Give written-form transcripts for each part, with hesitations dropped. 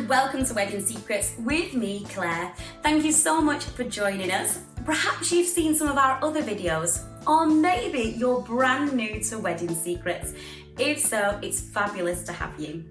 welcome to Wedding Secrets with me, Claire. Thank you so much for joining us. Perhaps you've seen some of our other videos, or maybe you're brand new to Wedding Secrets. If so, it's fabulous to have you.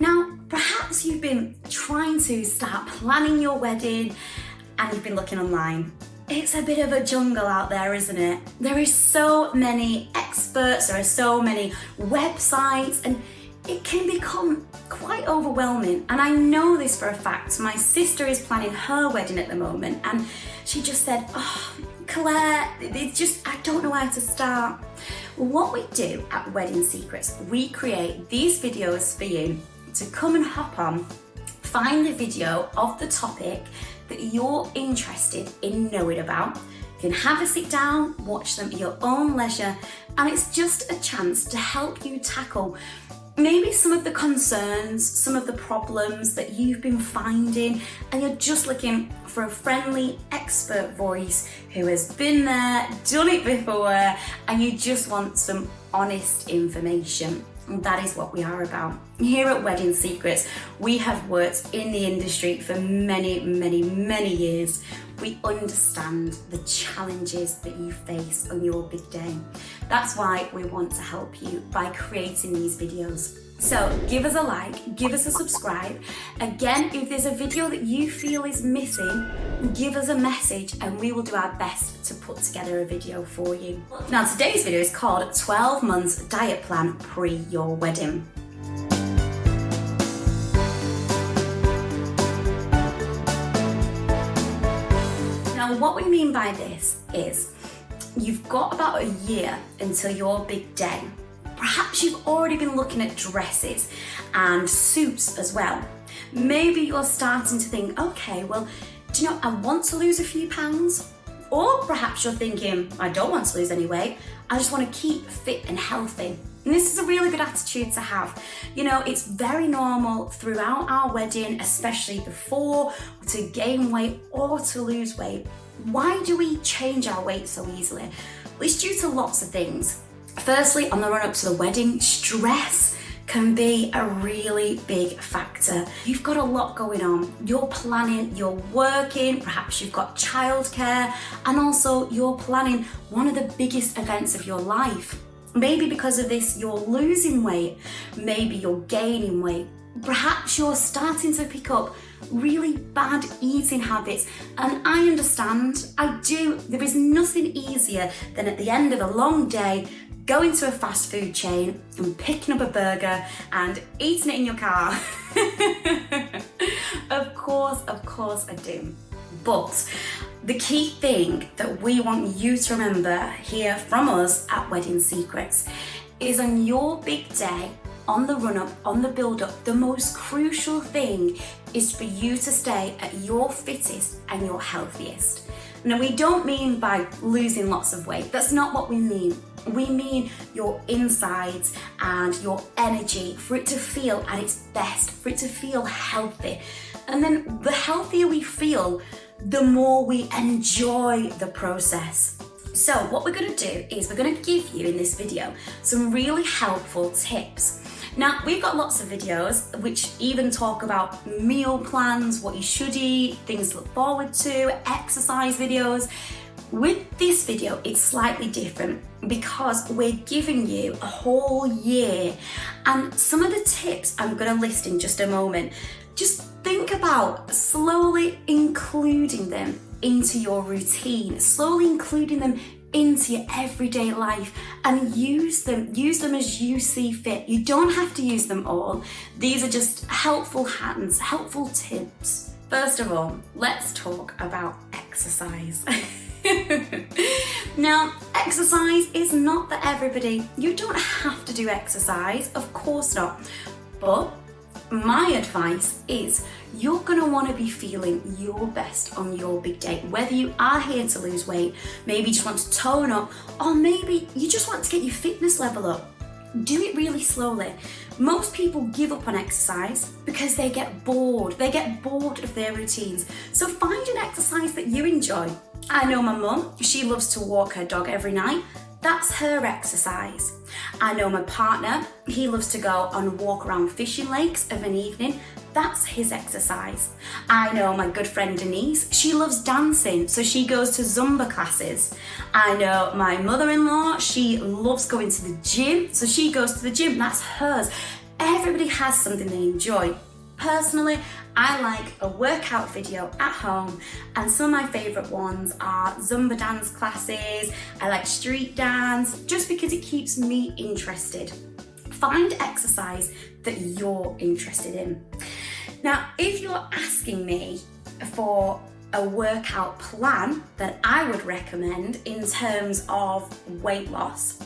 Now, perhaps you've been trying to start planning your wedding and you've been looking online. It's a bit of a jungle out there, isn't it? There is so many experts, there are so many websites, and it can become quite overwhelming. And I know this for a fact. My sister is planning her wedding at the moment, and she just said, "Oh, Claire, I don't know where to start." What we do at Wedding Secrets, we create these videos for you to come and hop on, find the video of the topic that you're interested in knowing about. You can have a sit down, watch them at your own leisure, and it's just a chance to help you tackle maybe some of the concerns, some of the problems that you've been finding, and you're just looking for a friendly expert voice who has been there, done it before, and you just want some honest information. And that is what we are about. Here at Wedding Secrets, we have worked in the industry for many, many, many years. We understand the challenges that you face on your big day. That's why we want to help you by creating these videos. So give us a like, give us a subscribe. Again, if there's a video that you feel is missing, give us a message and we will do our best to put together a video for you. Now, today's video is called 12 Months Diet Plan Pre Your Wedding. Now, what we mean by this is you've got about a year until your big day. Perhaps you've already been looking at dresses and suits as well. Maybe you're starting to think, okay, well, do you know, I want to lose a few pounds. Or perhaps you're thinking, I don't want to lose any weight. I just want to keep fit and healthy. And this is a really good attitude to have. You know, it's very normal throughout our wedding, especially before, to gain weight or to lose weight. Why do we change our weight so easily? Well, it's due to lots of things. Firstly, on the run up to the wedding, stress can be a really big factor. You've got a lot going on. You're planning, you're working, perhaps you've got childcare, and also you're planning one of the biggest events of your life. Maybe because of this, you're losing weight. Maybe you're gaining weight. Perhaps you're starting to pick up really bad eating habits. And I understand, I do. There is nothing easier than at the end of a long day, going to a fast food chain and picking up a burger and eating it in your car. Of course I do. But the key thing that we want you to remember here from us at Wedding Secrets is on your big day, on the run up, on the build up, the most crucial thing is for you to stay at your fittest and your healthiest. Now, we don't mean by losing lots of weight. That's not what we mean. We mean your insides and your energy, for it to feel at its best, for it to feel healthy. And then the healthier we feel, the more we enjoy the process. So what we're going to do is we're going to give you in this video some really helpful tips. Now, we've got lots of videos which even talk about meal plans, what you should eat, things to look forward to, exercise videos. With this video, it's slightly different because we're giving you a whole year, and some of the tips I'm going to list in just a moment. Just think about slowly including them into your routine, slowly including them into your everyday life, and use them as you see fit. You don't have to use them all. These are just helpful hands, helpful tips. First of all, let's talk about exercise. Now, exercise is not for everybody. You don't have to do exercise, of course not. But my advice is you're going to want to be feeling your best on your big day. Whether you are here to lose weight, maybe you just want to tone up, or maybe you just want to get your fitness level up. Do it really slowly. Most people give up on exercise because they get bored. They get bored of their routines. So find an exercise that you enjoy. I know my mum, she loves to walk her dog every night. That's her exercise. I know my partner, he loves to go on a walk around fishing lakes of an evening. That's his exercise. I know my good friend Denise, she loves dancing, so she goes to Zumba classes. I know my mother-in-law, she loves going to the gym, so she goes to the gym, that's hers. Everybody has something they enjoy. Personally, I like a workout video at home, and some of my favourite ones are Zumba dance classes. I like street dance, just because it keeps me interested. Find exercise that you're interested in. Now, if you're asking me for a workout plan that I would recommend in terms of weight loss,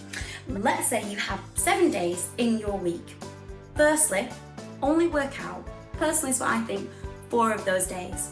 let's say you have 7 days in your week. Firstly, only work out. Personally, is what I think, 4 of those days.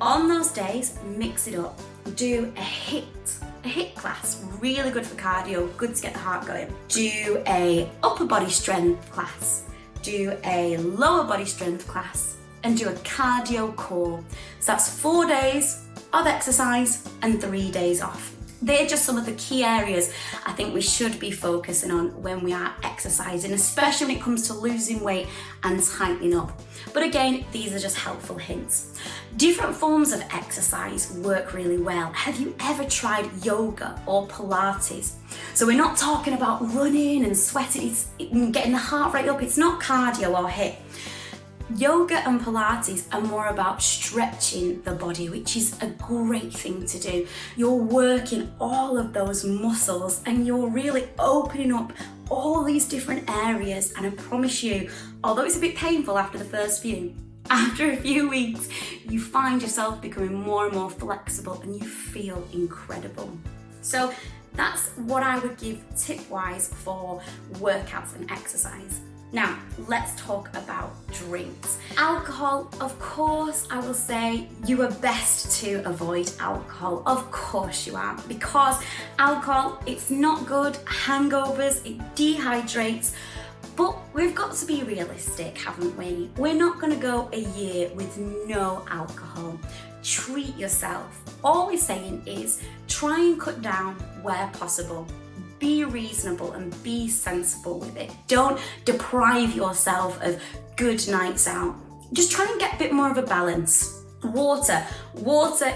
On those days, mix it up. Do a HIIT class, really good for cardio, good to get the heart going. Do a upper body strength class, do a lower body strength class, and do a cardio core. So that's 4 days of exercise and 3 days off. They're just some of the key areas I think we should be focusing on when we are exercising, especially when it comes to losing weight and tightening up. But again, these are just helpful hints. Different forms of exercise work really well. Have you ever tried yoga or Pilates? So we're not talking about running and sweating, it's getting the heart rate up. It's not cardio or HIIT. Yoga and Pilates are more about stretching the body, which is a great thing to do. You're working all of those muscles and you're really opening up all these different areas, and I promise you, although it's a bit painful after the first few, after a few weeks, you find yourself becoming more and more flexible and you feel incredible. So that's what I would give tip-wise for workouts and exercise. Now, let's talk about drinks. Alcohol, of course, I will say you are best to avoid alcohol. Of course you are, because alcohol, it's not good, hangovers, it dehydrates, but we've got to be realistic, haven't we? We're not gonna go a year with no alcohol. Treat yourself. All we're saying is try and cut down where possible. Be reasonable and be sensible with it. Don't deprive yourself of good nights out. Just try and get a bit more of a balance. Water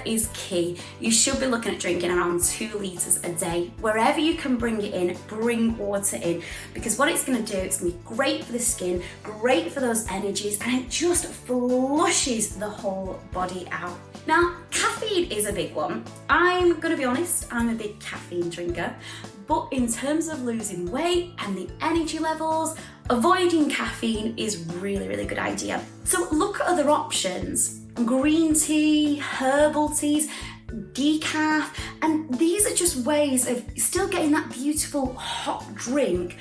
is key. You should be looking at drinking around 2 litres a day. Wherever you can bring it in, bring water in, because what it's going to do, it's going to be great for the skin, great for those energies, and it just flushes the whole body out. Now, caffeine is a big one. I'm going to be honest, I'm a big caffeine drinker, but in terms of losing weight and the energy levels, avoiding caffeine is really, really good idea. So look at other options. Green tea, herbal teas, decaf, and these are just ways of still getting that beautiful hot drink,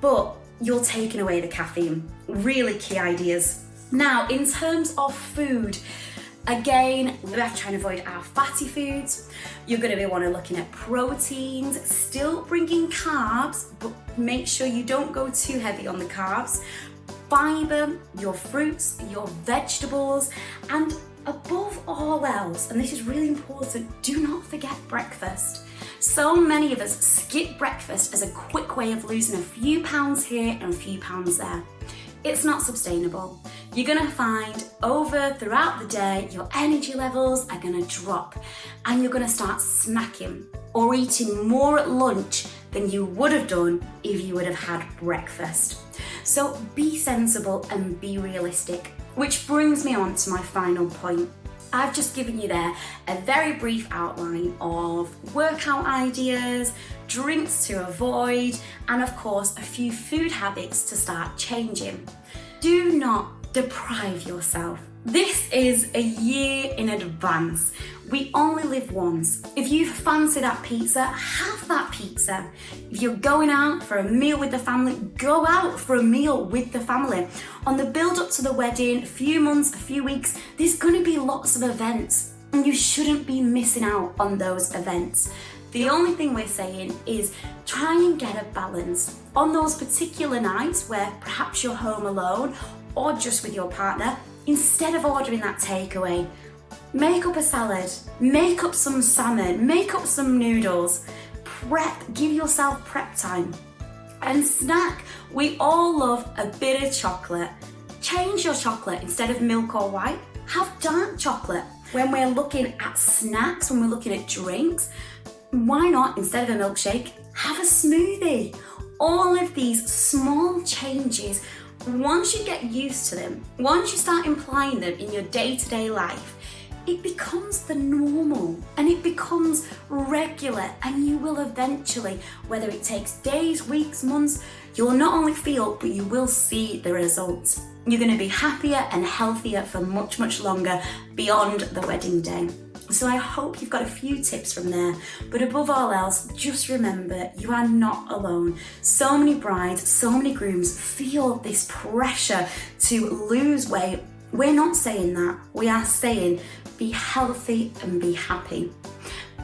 but you're taking away the caffeine. Really key ideas. Now, in terms of food, again, we have to try and avoid our fatty foods. You're going to be looking at proteins, still bringing carbs, but make sure you don't go too heavy on the carbs. Fibre, your fruits, your vegetables, and above all else, and this is really important, do not forget breakfast. So many of us skip breakfast as a quick way of losing a few pounds here and a few pounds there. It's not sustainable. You're gonna find throughout the day, your energy levels are gonna drop and you're gonna start snacking or eating more at lunch than you would have done if you would have had breakfast. So be sensible and be realistic, which brings me on to my final point. I've just given you there a very brief outline of workout ideas, drinks to avoid, and of course a few food habits to start changing. Do not deprive yourself. This is a year in advance. We only live once. If you fancy that pizza, have that pizza. If you're going out for a meal with the family, go out for a meal with the family. On the build up to the wedding, a few months, a few weeks, there's going to be lots of events and you shouldn't be missing out on those events. The only thing we're saying is try and get a balance. On those particular nights where perhaps you're home alone or just with your partner, instead of ordering that takeaway, make up a salad, make up some salmon, make up some noodles, give yourself prep time. And snack, we all love a bit of chocolate. Change your chocolate. Instead of milk or white, have dark chocolate. When we're looking at snacks, when we're looking at drinks, why not, instead of a milkshake, have a smoothie? All of these small changes, once you get used to them, once you start implying them in your day-to-day life, it becomes the normal and it becomes regular, and you will eventually, whether it takes days, weeks, months, you'll not only feel, but you will see the results. You're going to be happier and healthier for much, much longer beyond the wedding day. So I hope you've got a few tips from there, but above all else, just remember you are not alone. So many brides, so many grooms feel this pressure to lose weight. We're not saying that. We are saying be healthy and be happy.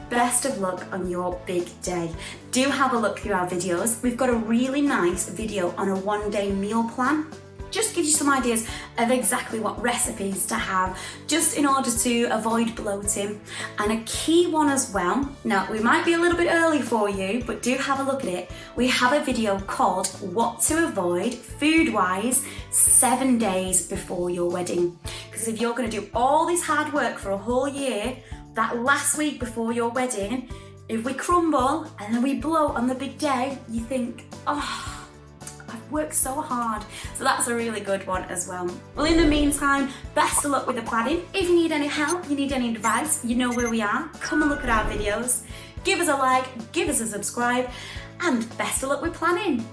Best of luck on your big day. Do have a look through our videos. We've got a really nice video on a one-day meal plan. Just gives you some ideas of exactly what recipes to have, just in order to avoid bloating. And a key one as well, now we might be a little bit early for you, but do have a look at it. We have a video called What to Avoid Food-Wise 7 days before your wedding. Because if you're going to do all this hard work for a whole year, that last week before your wedding, if we crumble and then we bloat on the big day, you think, oh, I've worked so hard. So that's a really good one as well. Well, in the meantime, best of luck with the planning. If you need any help, you need any advice, you know where we are. Come and look at our videos. Give us a like, give us a subscribe, and best of luck with planning.